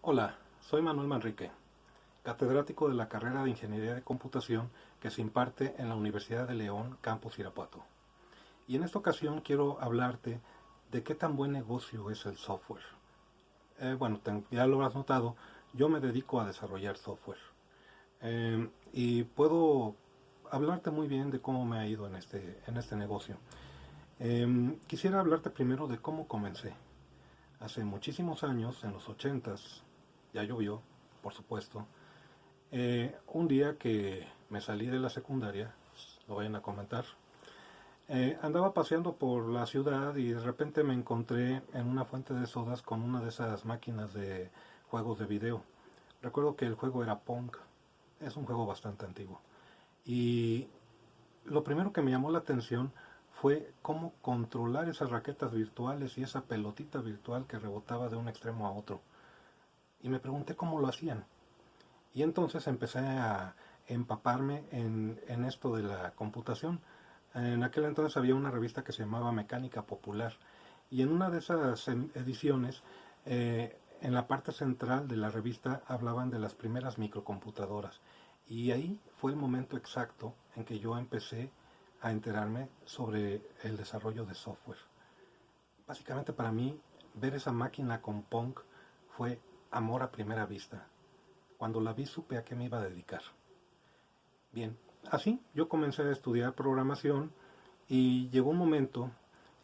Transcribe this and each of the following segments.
Hola, soy Manuel Manrique, catedrático de la carrera de Ingeniería de Computación que se imparte en la Universidad de León, Campus Irapuato. Y en esta ocasión quiero hablarte de qué tan buen negocio es el software. Ya lo has notado, yo me dedico a desarrollar software. Y puedo hablarte muy bien de cómo me ha ido en este negocio. Quisiera hablarte primero de cómo comencé. Hace muchísimos años, en los 80s, ya llovió, por supuesto. Un día que me salí de la secundaria, lo vayan a comentar, andaba paseando por la ciudad y de repente me encontré en una fuente de sodas con una de esas máquinas de juegos de video. Recuerdo que el juego era Pong, es un juego bastante antiguo. Y lo primero que me llamó la atención fue cómo controlar esas raquetas virtuales y esa pelotita virtual que rebotaba de un extremo a otro. Y me pregunté cómo lo hacían. Y entonces empecé a empaparme en esto de la computación. En aquel entonces había una revista que se llamaba Mecánica Popular. Y en una de esas ediciones, en la parte central de la revista hablaban de las primeras microcomputadoras. Y ahí fue el momento exacto en que yo empecé a enterarme sobre el desarrollo de software. Básicamente para mí, ver esa máquina con Pong fue amor a primera vista. Cuando la vi supe a qué me iba a dedicar. Bien, así yo comencé a estudiar programación y llegó un momento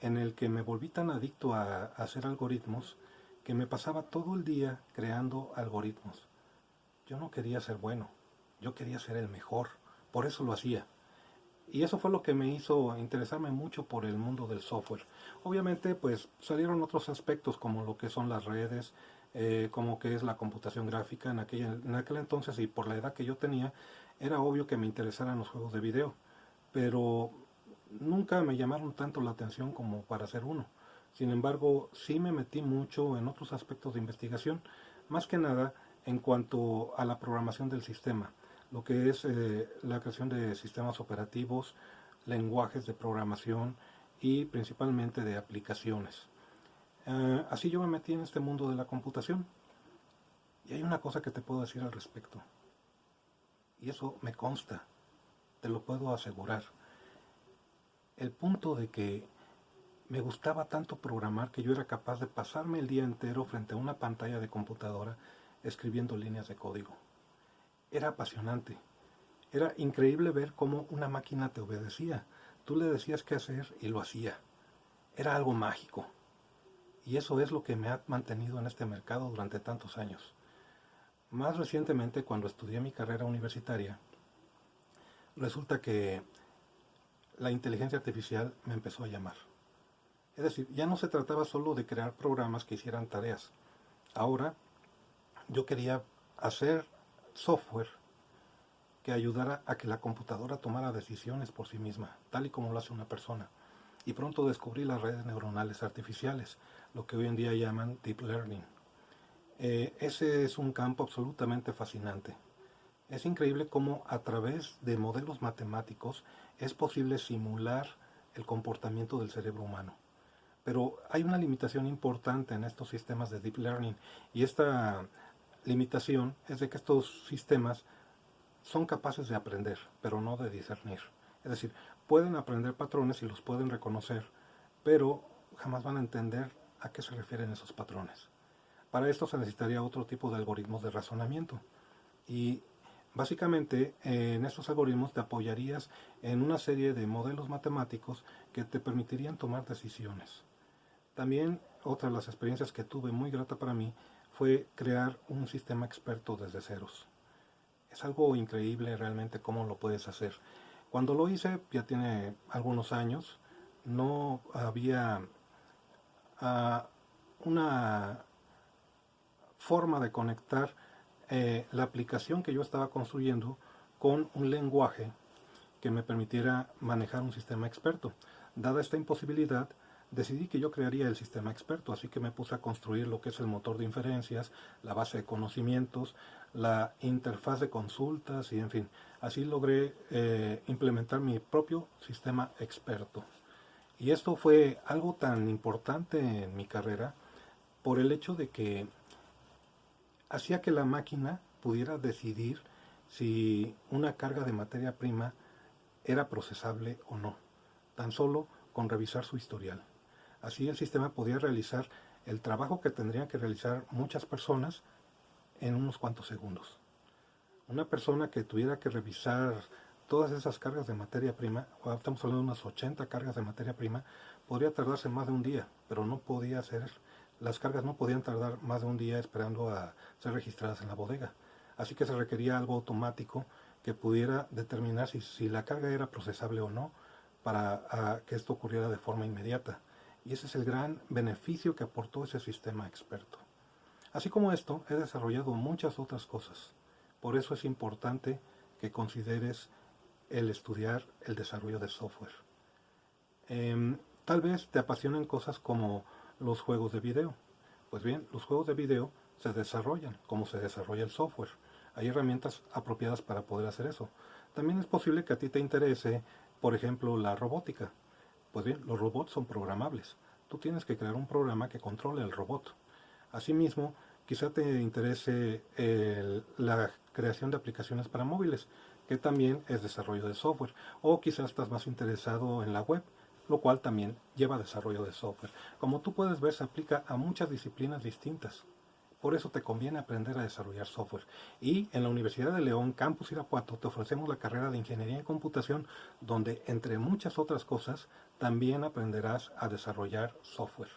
en el que me volví tan adicto a hacer algoritmos que me pasaba todo el día creando algoritmos. Yo no quería ser bueno, yo quería ser el mejor, por eso lo hacía. Y eso fue lo que me hizo interesarme mucho por el mundo del software. Obviamente, pues salieron otros aspectos como lo que son las redes, como que es la computación gráfica. En aquel entonces y por la edad que yo tenía, era obvio que me interesaran los juegos de video. Pero nunca me llamaron tanto la atención como para hacer uno. Sin embargo, sí me metí mucho en otros aspectos de investigación, más que nada en cuanto a la programación del sistema, lo que es la creación de sistemas operativos, lenguajes de programación y principalmente de aplicaciones. Así yo me metí en este mundo de la computación. Y hay una cosa que te puedo decir al respecto, y eso me consta, te lo puedo asegurar. El punto de que me gustaba tanto programar que yo era capaz de pasarme el día entero frente a una pantalla de computadora escribiendo líneas de código. Era apasionante. Era increíble ver cómo una máquina te obedecía. Tú le decías qué hacer y lo hacía. Era algo mágico. Y eso es lo que me ha mantenido en este mercado durante tantos años. Más recientemente, cuando estudié mi carrera universitaria, resulta que la inteligencia artificial me empezó a llamar. Es decir, ya no se trataba solo de crear programas que hicieran tareas. Ahora yo quería hacer software que ayudara a que la computadora tomara decisiones por sí misma, tal y como lo hace una persona. Y pronto descubrí las redes neuronales artificiales, lo que hoy en día llaman Deep Learning. Ese es un campo absolutamente fascinante. Es increíble cómo a través de modelos matemáticos es posible simular el comportamiento del cerebro humano. Pero hay una limitación importante en estos sistemas de Deep Learning, y esta limitación es de que estos sistemas son capaces de aprender, pero no de discernir. Es decir, pueden aprender patrones y los pueden reconocer, pero jamás van a entender a qué se refieren esos patrones. Para esto se necesitaría otro tipo de algoritmos de razonamiento. Y básicamente en estos algoritmos te apoyarías en una serie de modelos matemáticos que te permitirían tomar decisiones. También otra de las experiencias que tuve muy grata para mí fue crear un sistema experto desde ceros. Es algo increíble realmente cómo lo puedes hacer. Cuando lo hice, ya tiene algunos años, no había uh, una forma de conectar la aplicación que yo estaba construyendo con un lenguaje que me permitiera manejar un sistema experto. Dada esta imposibilidad, decidí que yo crearía el sistema experto, así que me puse a construir lo que es el motor de inferencias, la base de conocimientos, la interfaz de consultas y en fin, así logré implementar mi propio sistema experto. Y esto fue algo tan importante en mi carrera por el hecho de que hacía que la máquina pudiera decidir si una carga de materia prima era procesable o no, tan solo con revisar su historial. Así el sistema podía realizar el trabajo que tendrían que realizar muchas personas en unos cuantos segundos. Una persona que tuviera que revisar todas esas cargas de materia prima, estamos hablando de unas 80 cargas de materia prima, podría tardarse más de un día, pero no podía ser, las cargas no podían tardar más de un día esperando a ser registradas en la bodega. Así que se requería algo automático que pudiera determinar si la carga era procesable o no para que esto ocurriera de forma inmediata. Y ese es el gran beneficio que aportó ese sistema experto. Así como esto, he desarrollado muchas otras cosas. Por eso es importante que consideres el estudiar el desarrollo de software. Tal vez te apasionen cosas como los juegos de video. Pues bien, los juegos de video se desarrollan como se desarrolla el software. Hay herramientas apropiadas para poder hacer eso. También es posible que a ti te interese, por ejemplo, la robótica. Pues bien, los robots son programables. Tú tienes que crear un programa que controle el robot. Asimismo, quizá te interese la creación de aplicaciones para móviles, que también es desarrollo de software. O quizás estás más interesado en la web, lo cual también lleva desarrollo de software. Como tú puedes ver, se aplica a muchas disciplinas distintas. Por eso te conviene aprender a desarrollar software. Y en la Universidad de León, Campus Irapuato, te ofrecemos la carrera de Ingeniería en Computación, donde, entre muchas otras cosas, también aprenderás a desarrollar software.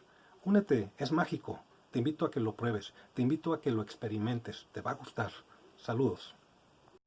Únete, es mágico. Te invito a que lo pruebes, te invito a que lo experimentes, te va a gustar. Saludos.